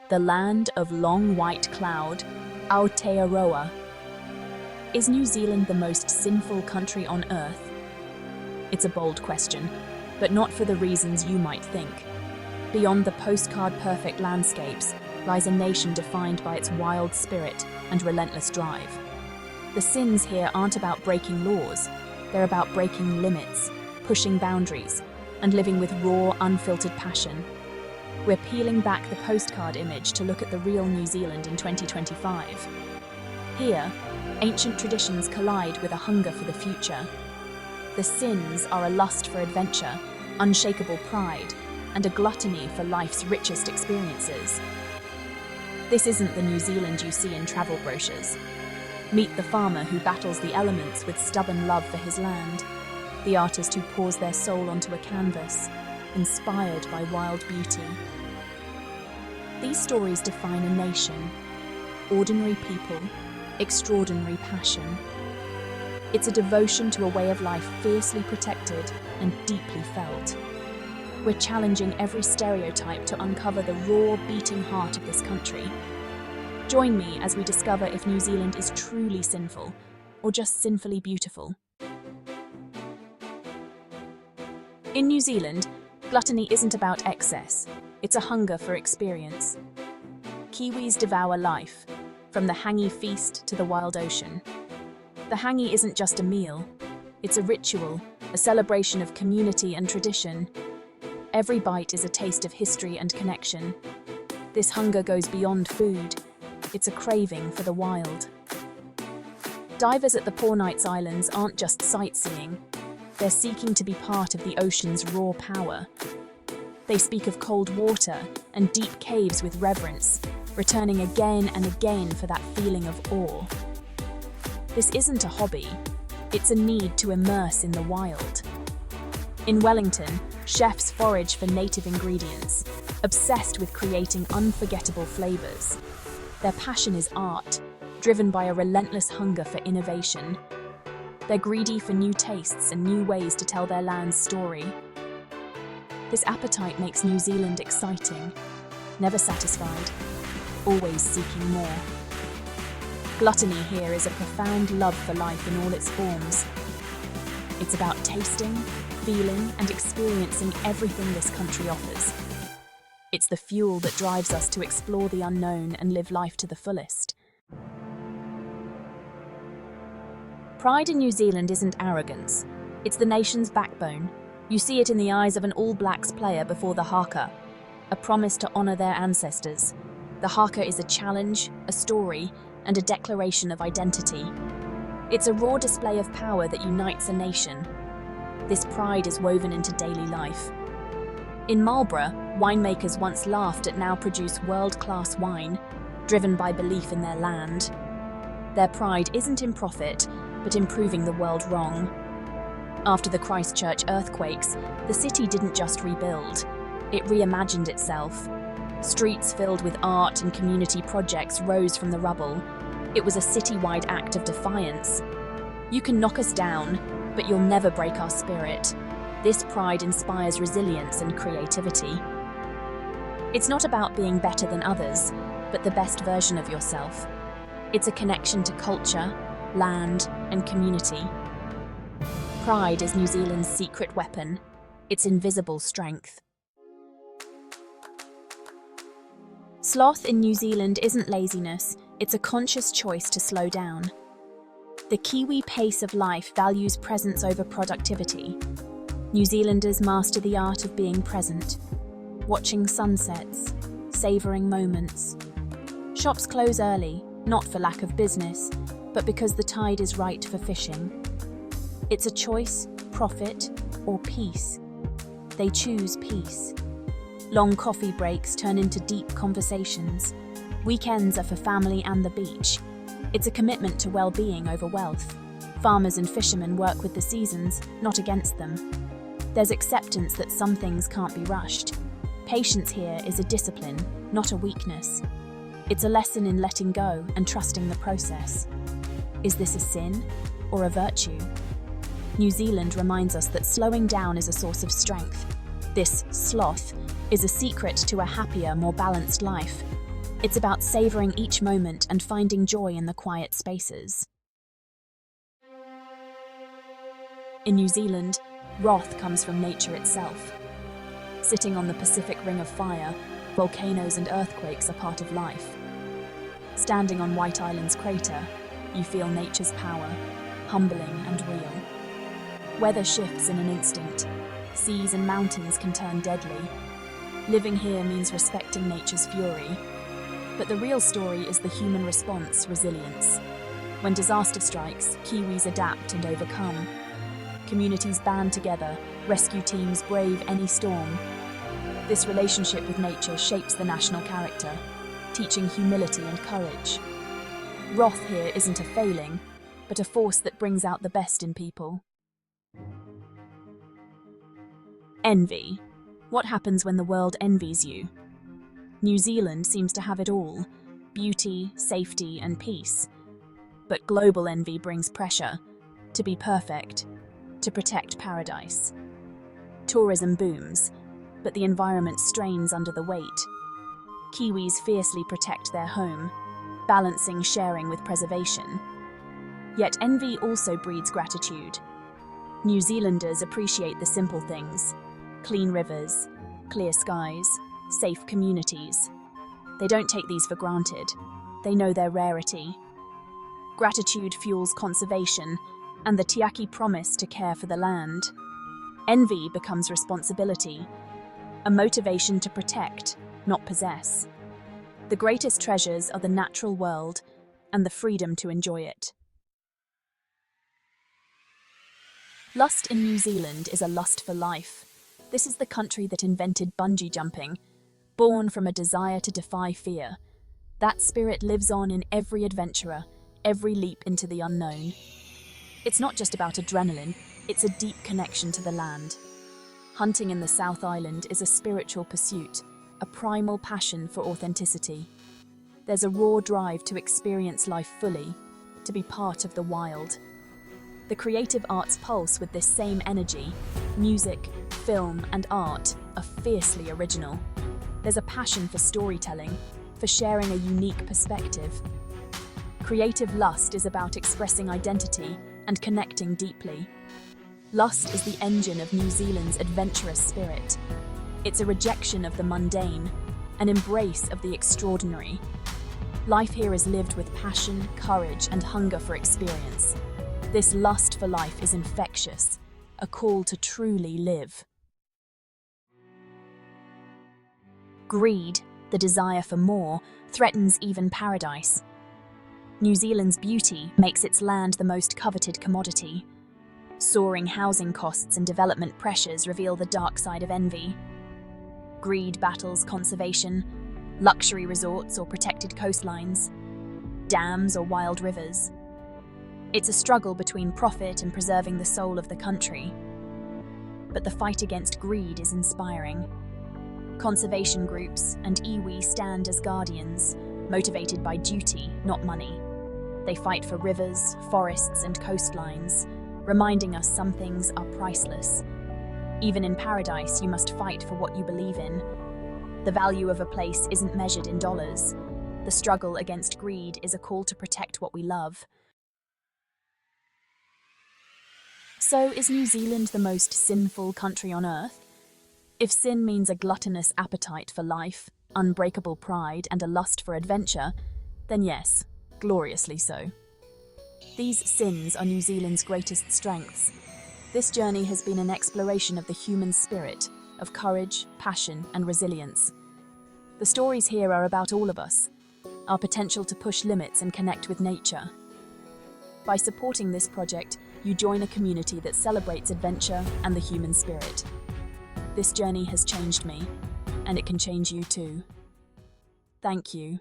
the land of long white cloud, Aotearoa. Is New Zealand the most sinful country on earth? It's a bold question, but not for the reasons you might think. Beyond the postcard-perfect landscapes lies a nation defined by its wild spirit and relentless drive. The sins here aren't about breaking laws, they're about breaking limits, pushing boundaries, and living with raw, unfiltered passion. We're peeling back the postcard image to look at the real New Zealand in 2025. Here, ancient traditions collide with a hunger for the future. The sins are a lust for adventure, unshakable pride, and a gluttony for life's richest experiences. This isn't the New Zealand you see in travel brochures. Meet the farmer who battles the elements with stubborn love for his land, the artist who pours their soul onto a canvas, inspired by wild beauty. These stories define a nation, ordinary people, extraordinary passion. It's a devotion to a way of life fiercely protected and deeply felt. We're challenging every stereotype to uncover the raw, beating heart of this country. Join me as we discover if New Zealand is truly sinful, or just sinfully beautiful. In New Zealand, gluttony isn't about excess, it's a hunger for experience. Kiwis devour life, from the hangi feast to the wild ocean. The hangi isn't just a meal, it's a ritual, a celebration of community and tradition. Every bite is a taste of history and connection. This hunger goes beyond food, it's a craving for the wild. Divers at the Poor Knights Islands aren't just sightseeing, they're seeking to be part of the ocean's raw power. They speak of cold water and deep caves with reverence, returning again and again for that feeling of awe. This isn't a hobby, it's a need to immerse in the wild. In Wellington, chefs forage for native ingredients, obsessed with creating unforgettable flavors. Their passion is art, driven by a relentless hunger for innovation. They're greedy for new tastes and new ways to tell their land's story. This appetite makes New Zealand exciting, never satisfied, always seeking more. Gluttony here is a profound love for life in all its forms. It's about tasting, feeling, and experiencing everything this country offers. It's the fuel that drives us to explore the unknown and live life to the fullest. Pride in New Zealand isn't arrogance, it's the nation's backbone. You see it in the eyes of an All Blacks player before the haka, a promise to honour their ancestors. The haka is a challenge, a story, and a declaration of identity. It's a raw display of power that unites a nation. This pride is woven into daily life. In Marlborough, winemakers once laughed at now produce world-class wine, driven by belief in their land. Their pride isn't in profit, but in proving the world wrong. After the Christchurch earthquakes, the city didn't just rebuild, it reimagined itself. Streets filled with art and community projects rose from the rubble. It was a citywide act of defiance. You can knock us down, but you'll never break our spirit. This pride inspires resilience and creativity. It's not about being better than others, but the best version of yourself. It's a connection to culture, land, and community. Pride is New Zealand's secret weapon, its invisible strength. Sloth in New Zealand isn't laziness, it's a conscious choice to slow down. The Kiwi pace of life values presence over productivity. New Zealanders master the art of being present, watching sunsets, savouring moments. Shops close early, not for lack of business, but because the tide is right for fishing. It's a choice, profit, or peace. They choose peace. Long coffee breaks turn into deep conversations. Weekends are for family and the beach. It's a commitment to well-being over wealth. Farmers and fishermen work with the seasons, not against them. There's acceptance that some things can't be rushed. Patience here is a discipline, not a weakness. It's a lesson in letting go and trusting the process. Is this a sin or a virtue? New Zealand reminds us that slowing down is a source of strength. This sloth is a secret to a happier, more balanced life. It's about savouring each moment and finding joy in the quiet spaces. In New Zealand, wrath comes from nature itself. Sitting on the Pacific Ring of Fire, volcanoes and earthquakes are part of life. Standing on White Island's crater, you feel nature's power, humbling and real. Weather shifts in an instant. Seas and mountains can turn deadly. Living here means respecting nature's fury. But the real story is the human response, resilience. When disaster strikes, Kiwis adapt and overcome. Communities band together, rescue teams brave any storm. This relationship with nature shapes the national character, teaching humility and courage. Wrath here isn't a failing, but a force that brings out the best in people. Envy. What happens when the world envies you? New Zealand seems to have it all: beauty, safety, and peace. But global envy brings pressure to be perfect, to protect paradise. Tourism booms, but the environment strains under the weight. Kiwis fiercely protect their home, balancing sharing with preservation. Yet envy also breeds gratitude. New Zealanders appreciate the simple things: clean rivers, clear skies, safe communities. They don't take these for granted. They know their rarity. Gratitude fuels conservation and the Tiaki promise to care for the land. Envy becomes responsibility, a motivation to protect, not possess. The greatest treasures are the natural world and the freedom to enjoy it. Lust in New Zealand is a lust for life. This is the country that invented bungee jumping, born from a desire to defy fear. That spirit lives on in every adventurer, every leap into the unknown. It's not just about adrenaline, it's a deep connection to the land. Hunting in the South Island is a spiritual pursuit, a primal passion for authenticity. There's a raw drive to experience life fully, to be part of the wild. The creative arts pulse with this same energy. Music, film, and art are fiercely original. There's a passion for storytelling, for sharing a unique perspective. Creative lust is about expressing identity and connecting deeply. Lust is the engine of New Zealand's adventurous spirit. It's a rejection of the mundane, an embrace of the extraordinary. Life here is lived with passion, courage, and hunger for experience. This lust for life is infectious, a call to truly live. Greed, the desire for more, threatens even paradise. New Zealand's beauty makes its land the most coveted commodity. Soaring housing costs and development pressures reveal the dark side of envy. Greed battles conservation, luxury resorts or protected coastlines, dams or wild rivers. It's a struggle between profit and preserving the soul of the country. But the fight against greed is inspiring. Conservation groups and iwi stand as guardians, motivated by duty, not money. They fight for rivers, forests, and coastlines, reminding us some things are priceless. Even in paradise, you must fight for what you believe in. The value of a place isn't measured in dollars. The struggle against greed is a call to protect what we love. So, is New Zealand the most sinful country on earth? If sin means a gluttonous appetite for life, unbreakable pride, and a lust for adventure, then yes, gloriously so. These sins are New Zealand's greatest strengths. This journey has been an exploration of the human spirit, of courage, passion, and resilience. The stories here are about all of us, our potential to push limits and connect with nature. By supporting this project, you join a community that celebrates adventure and the human spirit. This journey has changed me, and it can change you too. Thank you.